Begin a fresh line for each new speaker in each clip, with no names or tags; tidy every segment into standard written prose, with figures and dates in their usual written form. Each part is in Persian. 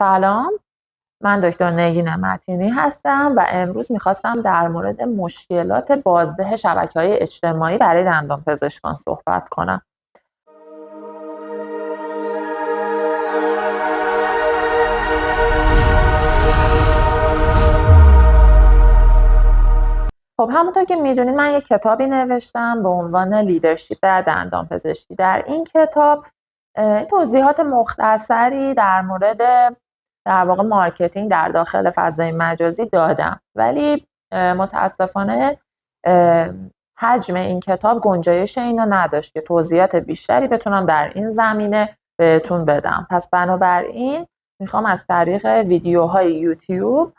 سلام، من دکتر نگین متینی هستم و امروز میخواستم در مورد مشکلات بازده شبکه‌های اجتماعی برای دندانپزشکان صحبت کنم. خب همونطور که میدونید من یک کتابی نوشتم به عنوان لیدرشپ در دندانپزشکی. در این کتاب توضیحات مختصری در مورد در واقع مارکتینگ در داخل فضای مجازی دادم، ولی متاسفانه حجم این کتاب گنجایش اینو نداشت که توضیحات بیشتری بتونم در این زمینه بهتون بدم. پس بنابراین میخوام از طریق ویدیوهای یوتیوب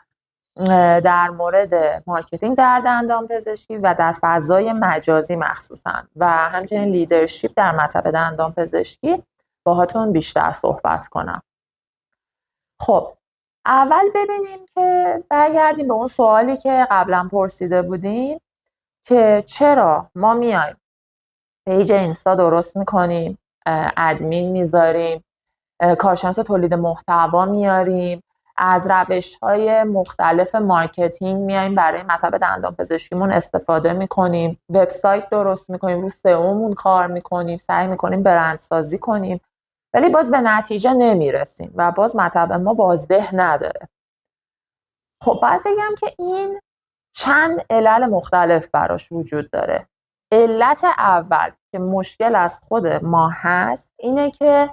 در مورد مارکتینگ در دندانپزشکی و در فضای مجازی مخصوصا و همچنین لیدرشپ در مطب دندانپزشکی باهاتون بیشتر صحبت کنم. خب اول ببینیم که برگردیم به اون سوالی که قبلا پرسیده بودیم که چرا ما میایم پیج اینستا درست میکنیم، ادمین میذاریم، کارشناس تولید محتوا میاریم، از روش‌های مختلف مارکتینگ میایم برای مطب دندانپزشکیمون استفاده میکنیم، وبسایت درست میکنیم، رو سئومون کار میکنیم، سعی میکنیم برندسازی کنیم، ولی باز به نتیجه نمیرسیم و باز مطب ما بازده نداره. خب باید بگم که این چند علل مختلف براش وجود داره. علت اول که مشکل از خود ما هست اینه که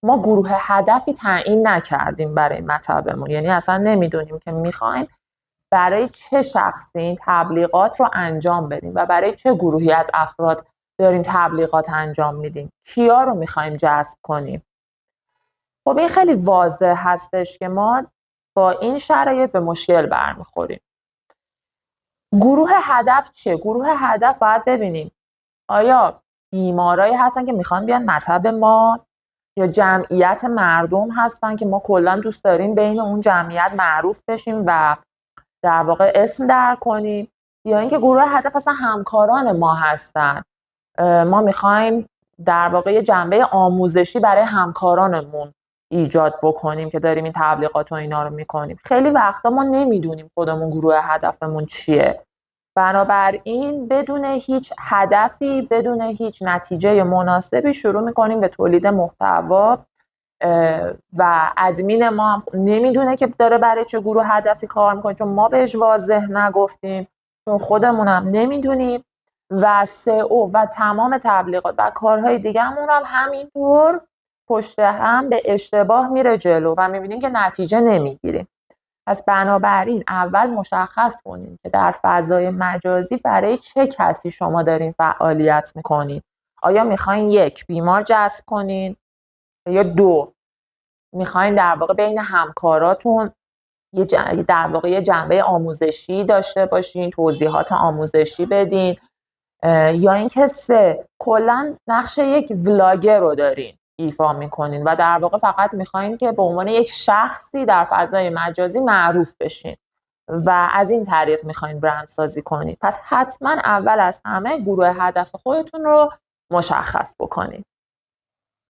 ما گروه هدفی تعیین نکردیم برای مطبمون، یعنی اصلا نمیدونیم که میخوایم برای چه شخصی این تبلیغات رو انجام بدیم و برای چه گروهی از افراد داریم تبلیغات انجام میدیم، کیا رو میخوایم جذب کنیم. خب این خیلی واضح هستش که ما با این شرایط به مشکل برمیخوریم. گروه هدف چیه؟ گروه هدف باید ببینیم آیا بیمارایی هستن که میخوان بیان مطب ما، یا جمعیت مردم هستن که ما کلا دوست داریم بین اون جمعیت معروف بشیم و در واقع اسم در کنیم، یا اینکه گروه هدف اصلا همکاران ما هستن، ما میخوایم در واقع یه جنبه آموزشی برای همکارانمون ایجاد بکنیم که داریم این تبلیغات و اینا رو میکنیم. خیلی وقتا ما نمیدونیم خودمون گروه هدفمون چیه، بنابراین بدون هیچ هدفی، بدون هیچ نتیجه مناسبی شروع میکنیم به تولید محتوا و ادمین ما هم نمیدونه که داره برای چه گروه هدفی کار میکنه، چون ما بهش واضح نگفتیم، چون خودمون هم نمیدونیم و سئو و تمام تبلیغات و کارهای دیگه‌مون هم همینطور پشت هم به اشتباه میره جلو و میبینیم که نتیجه نمیگیریم. پس بنابراین اول مشخص کنیم که در فضای مجازی برای چه کسی شما دارین فعالیت میکنین. آیا میخواین یک بیمار جذب کنین یا دو میخواین در واقع بین همکاراتون در واقع یه جنبه آموزشی داشته باشین، توضیحات آموزشی بدین، یا اینکه سه کلا نقش یک ولاگر رو دارین ایفا میکنین و در واقع فقط میخواین که به عنوان یک شخصی در فضای مجازی معروف بشین و از این طریق میخواین برند سازی کنین. پس حتما اول از همه گروه هدف خودتون رو مشخص بکنین.